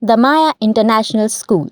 The Maya International School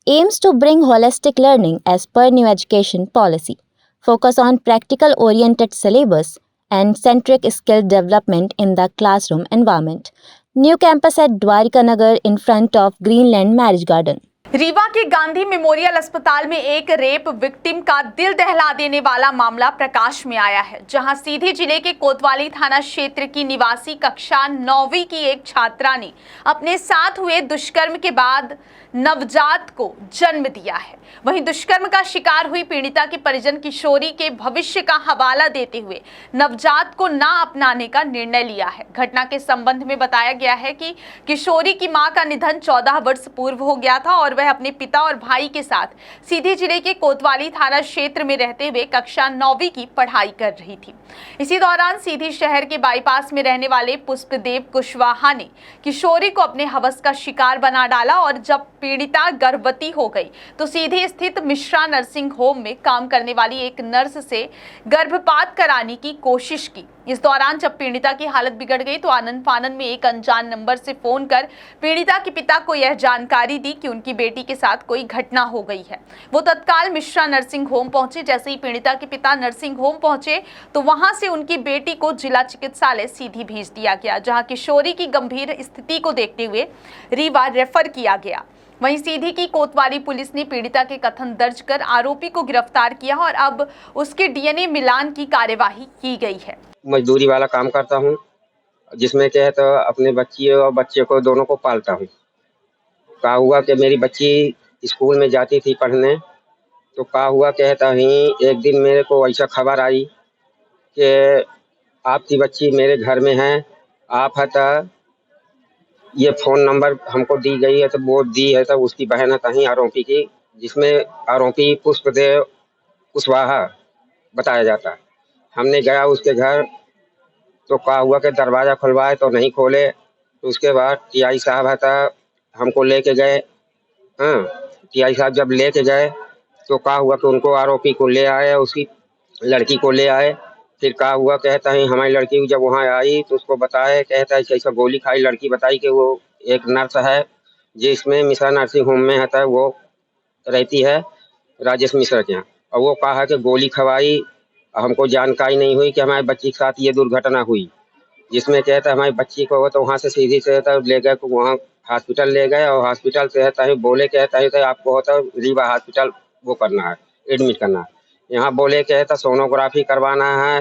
aims to bring holistic learning as per new education policy, focus on practical oriented syllabus and centric skill development in the classroom environment. New campus at Dwarika Nagar in front of Greenland Marriage Garden. Rewa के Gandhi memorial अस्पताल में एक rape victim का दिल दहला देने वाला मामला प्रकाश में आया है, जहां सीधी जिले के कोतवाली थाना क्षेत्र की निवासी कक्षा 9वीं की एक छात्रा ने अपने साथ हुए दुष्कर्म के बाद नवजात को जन्म दिया है। वहीं दुष्कर्म का शिकार हुई पीड़िता के परिजन किशोरी के भविष्य का हवाला देते हुए नवजात को ना अपनाने का निर्णय लिया है। घटना के संबंध में बताया गया है कि किशोरी की मां का निधन 14 वर्ष पूर्व हो गया था और वह अपने पिता और भाई के साथ सीधी जिले के कोतवाली थाना क्षेत्र में रहते हुए कक्षा 9वीं की पढ़ाई कर रही थी। इसी दौरान सीधी शहर के बाईपास में रहने वाले पुष्पदेव कुशवाहा ने किशोरी को अपने हवस का शिकार बना डाला और जब पीड़िता गर्भवती हो गई तो सीधी स्थित मिश्रा नर्सिंग होम में काम करने वाली एक नर्स से गर्भपात कराने की कोशिश की। इस दौरान जब पीड़िता की हालत बिगड़ गई तो आनन फानन में एक अनजान नंबर से फोन कर पीड़िता के पिता को यह जानकारी दी कि उनकी बेटी के साथ कोई घटना हो गई है। वो तत्काल मिश्रा नर्सिंग होम पहुंचे। जैसे ही पीड़िता के पिता नर्सिंग होम पहुंचे तो वहां से उनकी बेटी को जिला चिकित्सालय सीधी भेज दिया गया, जहां किशोरी की गंभीर स्थिति को देखते हुए रीवा रेफर किया गया। वहीं सीधी की कोतवाली पुलिस ने पीड़िता के कथन दर्ज कर आरोपी को गिरफ्तार किया और अब उसके डीएनए मिलान की कार्यवाही की गई है। मजदूरी वाला काम करता हूँ, जिसमें क्या है तो अपने बच्ची और बच्चे को दोनों को पालता हूँ। क्या हुआ कि मेरी बच्ची स्कूल में जाती थी पढ़ने, तो क्या हुआ कहता ही एक दिन मेरे को ऐसा खबर आई कि आपकी बच्ची मेरे घर में है, आप है तो ये फ़ोन नंबर हमको दी गई है, तो वो दी है तो उसकी बहन है कहीं आरोपी की, जिसमें आरोपी पुष्पदेव कुशवाहा बताया जाता है। हमने गया उसके घर, तो क्या हुआ कि दरवाज़ा खुलवाए तो नहीं खोले, तो उसके बाद टीआई साहब आता हमको लेके गए। हाँ, टीआई साहब जब लेके गए तो क्या हुआ कि उनको आरोपी को ले आए, उसकी लड़की को ले आए। फिर क्या हुआ कहता है हमारी लड़की जब वहाँ आई तो उसको बताए, कहता है ऐसा गोली खाई। लड़की बताई कि वो एक नर्स है जिसमें मिश्रा नर्सिंग होम में है वो रहती है, राजेश मिश्रा के यहाँ, और वो कहा कि गोली खवाई। हमको जानकारी नहीं हुई कि हमारी बच्ची के साथ ये दुर्घटना हुई, जिसमें कहता है हमारी बच्ची को तो वहाँ से सीधी से ले गए, वहाँ हॉस्पिटल ले गए और हॉस्पिटल से कहता है बोले कहता है तो आपको होता है रीवा हॉस्पिटल वो करना है, एडमिट करना है। यहाँ बोले कहता सोनोग्राफी करवाना है।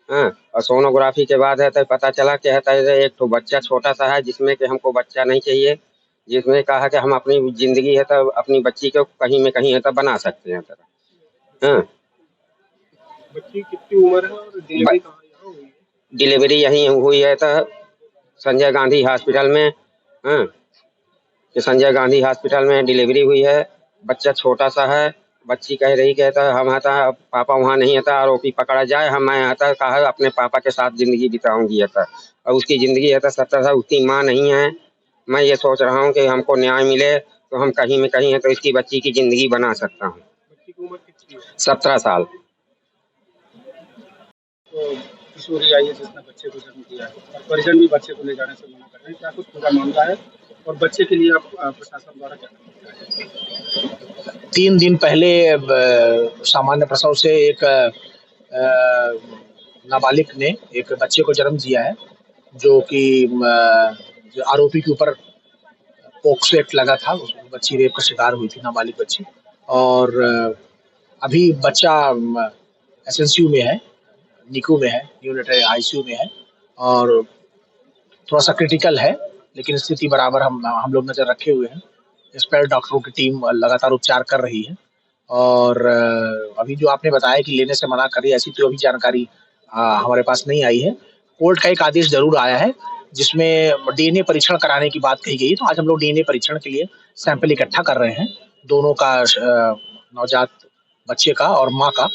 हाँ, और सोनोग्राफी के बाद है तो पता चला कहता है एक तो बच्चा छोटा सा है, जिसमें कि हमको बच्चा नहीं चाहिए, जिसमें कहा कि हम अपनी जिंदगी है तो अपनी बच्ची को कहीं में कहीं है तो बना सकते हैं। हाँ, बच्ची कितनी उम्र है और डिलीवरी कहाँ यहाँ हुई है? डिलीवरी यहीं हुई है तो संजय गांधी हॉस्पिटल में। हाँ, कि संजय गांधी हॉस्पिटल में डिलीवरी हुई है। बच्चा छोटा सा है। बच्ची कह रही कहता हम आता पापा वहाँ नहीं आता, आरोपी पकड़ा जाए, हम मैं आता कहा अपने पापा के साथ जिंदगी बिताऊंगी आता, और उसकी जिंदगी है 70 साल, उसकी माँ नहीं है। मैं ये सोच रहा हूँ कि हमको न्याय मिले तो हम कहीं में कहीं है तो इसकी बच्ची की जिंदगी बना सकता हूँ। बच्ची की उम्र कितनी है? 17 साल। तो किशोरी आई है जिसने बच्चे को जन्म दिया है, और परिजन भी बच्चे को ले जाने से मना कर रहे हैं। क्या कुछ पूरा मामला है और बच्चे के लिए आप प्रशासन द्वारा क्या करना है? 3 दिन पहले सामान्य प्रसव से एक नाबालिग ने एक बच्चे को जन्म दिया है, जो कि जो आरोपी के ऊपर पोक्सो एक्ट लगा था। बच्ची रेप का शिकार हुई थी, नाबालिग बच्ची, और अभी बच्चा एसएनसीयू में है, निकू में है, यूनिट आईसीयू में है, और थोड़ा सा क्रिटिकल है, लेकिन स्थिति बराबर हम लोग नजर रखे हुए हैं। एक्सपर्ट डॉक्टरों की टीम लगातार उपचार कर रही है, और अभी जो आपने बताया कि लेने से मना कर रही है, ऐसी तो अभी जानकारी हमारे पास नहीं आई है। कोर्ट का एक आदेश जरूर आया है जिसमें डीएनए परीक्षण कराने की बात कही गई, तो आज हम लोग डीएनए परीक्षण के लिए सैंपल इकट्ठा कर रहे हैं, दोनों का, नवजात बच्चे का और माँ का।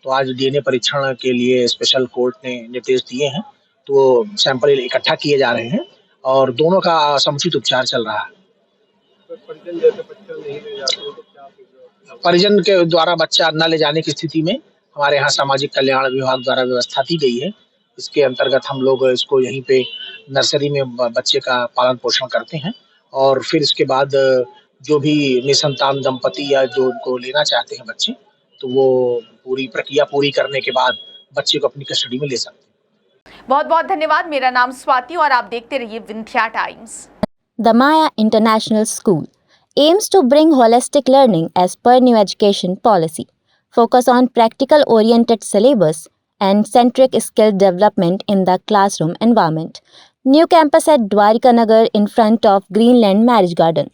तो आज डीएनए परीक्षण के लिए स्पेशल कोर्ट ने निर्देश दिए हैं, तो सैंपल इकट्ठा किए जा रहे हैं और दोनों का समुचित उपचार चल रहा है। परिजन जैसे बच्चा नहीं ले जाते तो क्या? परिजन के द्वारा बच्चा न ले जाने की स्थिति में हमारे यहाँ सामाजिक कल्याण विभाग द्वारा व्यवस्था की गई है। इसके अंतर्गत हम लोग इसको यहीं पे नर्सरी में बच्चे का पालन पोषण करते हैं, और फिर इसके बाद जो भी निसंतान दंपति या जो उनको लेना चाहते हैं बच्चे, तो वो पूरी प्रक्रिया पूरी करने के बाद बच्चे को अपनी कस्टडी में ले सकते हैं। बहुत बहुत धन्यवाद। मेरा नाम स्वाति और आप देखते रहिए Vindhya times. The Maya International School aims to bring holistic learning as per new education policy, focus on practical-oriented syllabus and centric skill development in the classroom environment. New campus at Dwarika Nagar in front of Greenland Marriage Garden.